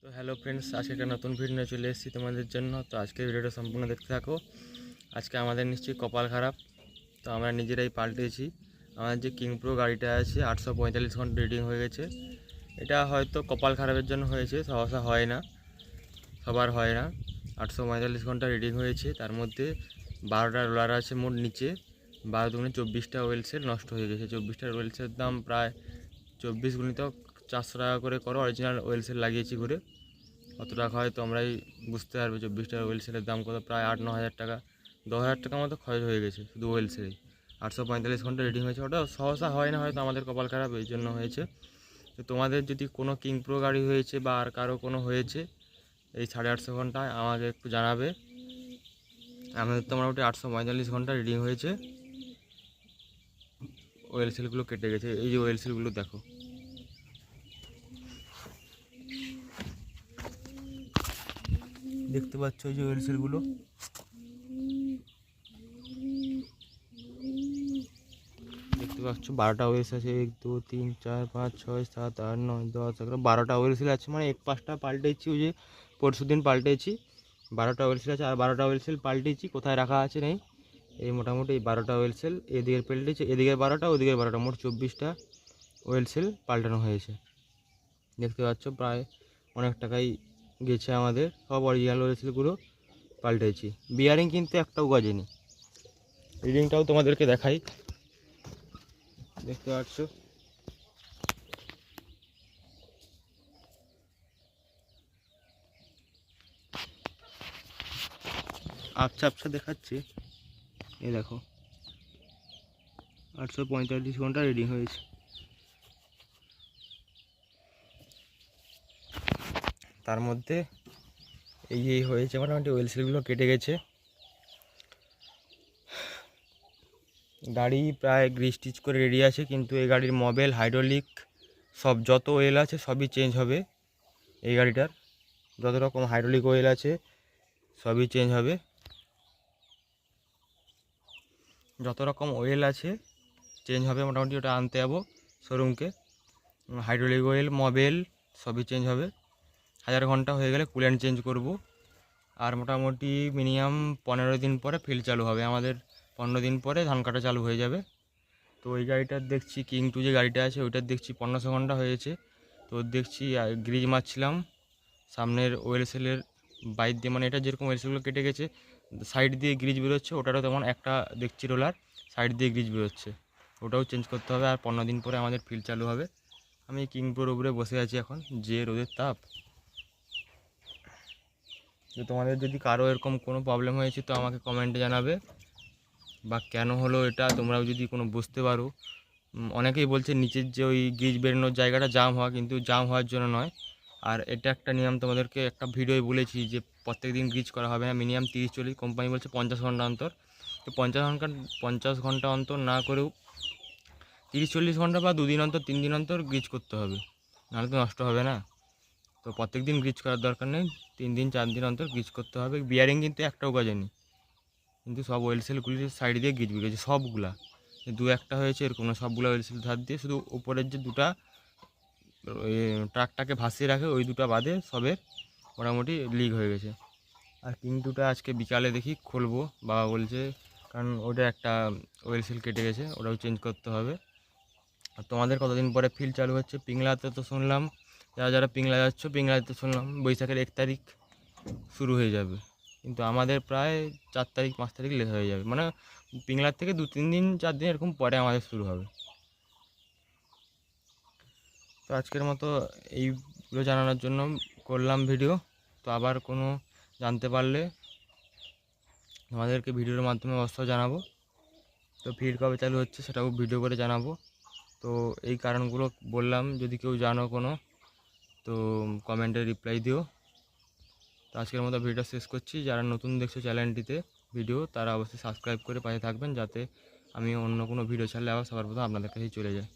তো hello friends, আজকে একটা নতুন ভিডিও নিয়ে চলে এসেছি তোমাদের জন্য। তো আজকের ভিডিওটা সম্পূর্ণ দেখতে থাকো। আজকে আমাদের নিশ্চয়ই কপাল খারাপ, তো আমরা নিজেরাই পাল্টেছি। আমাদের যে কিং প্রো গাড়িটা আছে 845 ঘন্টা রিডিং হয়ে গেছে। এটা হয়তো কপাল খারাপের জন্য হয়েছে, সহসা হয় না, সবার হয় না। 845 ঘন্টা রিডিং হয়েছে, তার মধ্যে 12টা রোলার আছে মোট নিচে, 12 দুগুণে 24টা ওয়েল সেল নষ্ট হয়ে গেছে। 24টা ওয়েল সেলের দাম প্রায় 24 গুণিত 400 টাকা করে করো। অরিজিনাল ওয়েল সেল লাগিয়েছি ঘুরে, কত টাকা হয় তোমরাই বুঝতে পারবে। 24টা ওয়েল সেলের দাম কত, প্রায় 8-9 হাজার টাকা, 10 হাজার টাকা মতো খরচ হয়ে গেছে শুধু ওয়েল সেলেই। 845 ঘন্টা রিডিং হয়েছে, ওটা সহসা হয় না, হয়তো আমাদের কপাল খারাপ এই জন্য হয়েছে। তো তোমাদের যদি কোনো কিং প্রো গাড়ি হয়েছে বা আর কারো কোনো হয়েছে এই 850 ঘন্টায়, আমাকে একটু জানাবে। আমাদের তো মোটামুটি 845 ঘন্টা রিডিং হয়েছে, ওয়েল সেলগুলো কেটে গেছে। এই যে ওয়েল সেলগুলো দেখো, দেখতে পাচ্ছ এই যে ওয়েল সেলগুলো, দেখতে পাচ্ছ 12টা ওয়েলস আছে। 1 2 3 4 5 6 7 8 9 10 11 12টা ওয়েল সেল আছে। মানে 1-5টা পাল্টেছি, ওই যে পরশু দিন পাল্টেছি। 12টা ওয়েল সেল আছে, আর 12টা ওয়েল সেল পাল্টেছি কোথায় রাখা আছে নেই। এই মোটামুটি এই 12টা ওয়েল সেল এদিকের পাল্টেছি, এদিকের 12টা ওদিকের 12টা, মোট 24টা ওয়েল সেল পাল্টানো হয়েছে। দেখতে পাচ্ছ প্রায় অনেক টাকাই গেছে আমাদের। সব অরিজিনাল ওয়েল সেলগুলো পাল্টেছি, বিয়ারিং কিন্তু একটাও গজেনি। রিডিংটাও তোমাদেরকে দেখাই, দেখতে পাচ্ছ। আবছা আবছা দেখাচ্ছে, এই দেখো 845 ঘন্টা রিডিং হয়েছে। তার মধ্যে এই হয়েছে, মোটামুটি ওয়েল সেলগুলো কেটে গেছে। গাড়ি প্রায় গ্রিজ টিচ করে রেডি আছে, কিন্তু এই গাড়ির মোবিল, হাইড্রোলিক সব যত ওয়েল আছে সবই চেঞ্জ হবে। এই গাড়িটার যত রকম হাইড্রোলিক ওয়েল আছে সবই চেঞ্জ হবে, যত রকম ওয়েল আছে চেঞ্জ হবে। মোটামুটি ওটা আনতে যাবো শোরুমকে। হাইড্রোলিক ওয়েল, মোবিল সবই চেঞ্জ হবে। 1000 ঘন্টা হয়ে গেলে কুল্যান্ট চেঞ্জ করব। আর মোটামুটি মিনিমাম 15 দিন পরে ফিল্ড চালু হবে আমাদের। 15 দিন পরে ধান কাটা চালু হয়ে যাবে। তো ওই গাড়িটার দেখছি, কিং টু যে গাড়িটা আছে ওইটার দেখছি 1500 ঘন্টা হয়েছে। তো দেখছি গ্রিজ মারছিলাম সামনের ওয়েল সেলের বাইর দিয়ে, মানে এটা যেরকম ওয়েল সেলগুলো কেটে গেছে সাইড দিয়ে গ্রিজ বেরোচ্ছে, ওটারও তেমন একটা দেখছি রোলার সাইড দিয়ে গ্রিজ বেরোচ্ছে, ওটাও চেঞ্জ করতে হবে। আর 15 দিন পরে আমাদের ফিল্ড চালু হবে। আমি কিং প্রোর উপরে বসে আছি এখন, যে রোদের তাপ। তো তোমাদের যদি কারো এরকম কোনো প্রবলেম হয়েছে তো আমাকে কমেন্টে জানাবে, বা কেন হলো এটা তোমরাও যদি কোনো বুঝতে পারো। অনেকেই বলছে নিচের যে ওই গ্রিজ বেরোনোর জায়গাটা জাম হওয়া, কিন্তু জাম হওয়ার জন্য নয়। আর এটা একটা নিয়ম, তোমাদেরকে একটা ভিডিওয় বলেছি যে প্রত্যেক দিন গ্রিজ করা হবে না, মিনিমাম 30-40, কোম্পানি বলছে 50 ঘন্টা অন্তর। তো 50 ঘন্টা অন্তর না করেও 30-40 ঘন্টা বা 2 দিন অন্তর 3 দিন অন্তর গ্রিজ করতে হবে, নাহলে তো নষ্ট হবে না। তো প্রত্যেক দিন গ্রিজ করার দরকার নেই, 3 দিন 4 দিন অন্তর গ্রিজ করতে হবে। বিয়ারিং কিন্তু একটাও গজেনি, কিন্তু সব ওয়েল সেলগুলির সাইড দিয়ে গ্রিজ বেরিয়েছে সবগুলা। 2-1টা হয়েছে এরকম না, সবগুলো ওয়েল সেল ধার দিয়ে, শুধু উপরের যে দুটা ওই ট্রাকটাকে ভাসিয়ে রাখে ওই দুটা বাদে সবের মোটামুটি লিক হয়ে গেছে। আর কিং টুটা আজকে বিকালে দেখি খুলবো, বাবা বলছে, কারণ ওটা একটা ওয়েল সেল কেটে গেছে, ওটাও চেঞ্জ করতে হবে। আর তোমাদের কতদিন পরে ফিল্ড চালু হচ্ছে? পিংলাতে তো শুনলাম, যারা যারা পিংলা যাচ্ছ, পিংলাতে শুনলাম বৈশাখের 1 তারিখ শুরু হয়ে যাবে, কিন্তু আমাদের প্রায় 4 তারিখ 5 তারিখ লেট হয়ে যাবে। মানে পিংলার থেকে 2-3 দিন 4 দিন এরকম পরে আমাদের শুরু হবে। তো আজকের মতো এইগুলো জানানোর জন্য করলাম ভিডিও। তো আবার কোনো জানতে পারলে আমাদেরকে ভিডিওর মাধ্যমে অবশ্যই জানাবো। তো ফিল্ড কবে চালু হচ্ছে সেটাও ভিডিও করে জানাবো। তো এই কারণগুলো বললাম, যদি কেউ জানো কোনো তো কমেন্টে রিপ্লাই দিও। তো আজকের মতো ভিডিওটা শেষ করছি। যারা নতুন দেখছো চ্যানেলটিতে ভিডিও, তারা অবশ্যই সাবস্ক্রাইব করে পাশে থাকবেন, যাতে আমি অন্য কোনো ভিডিও ছাড়লে আবার সবার প্রথমে আপনাদের কাছেই চলে যায়।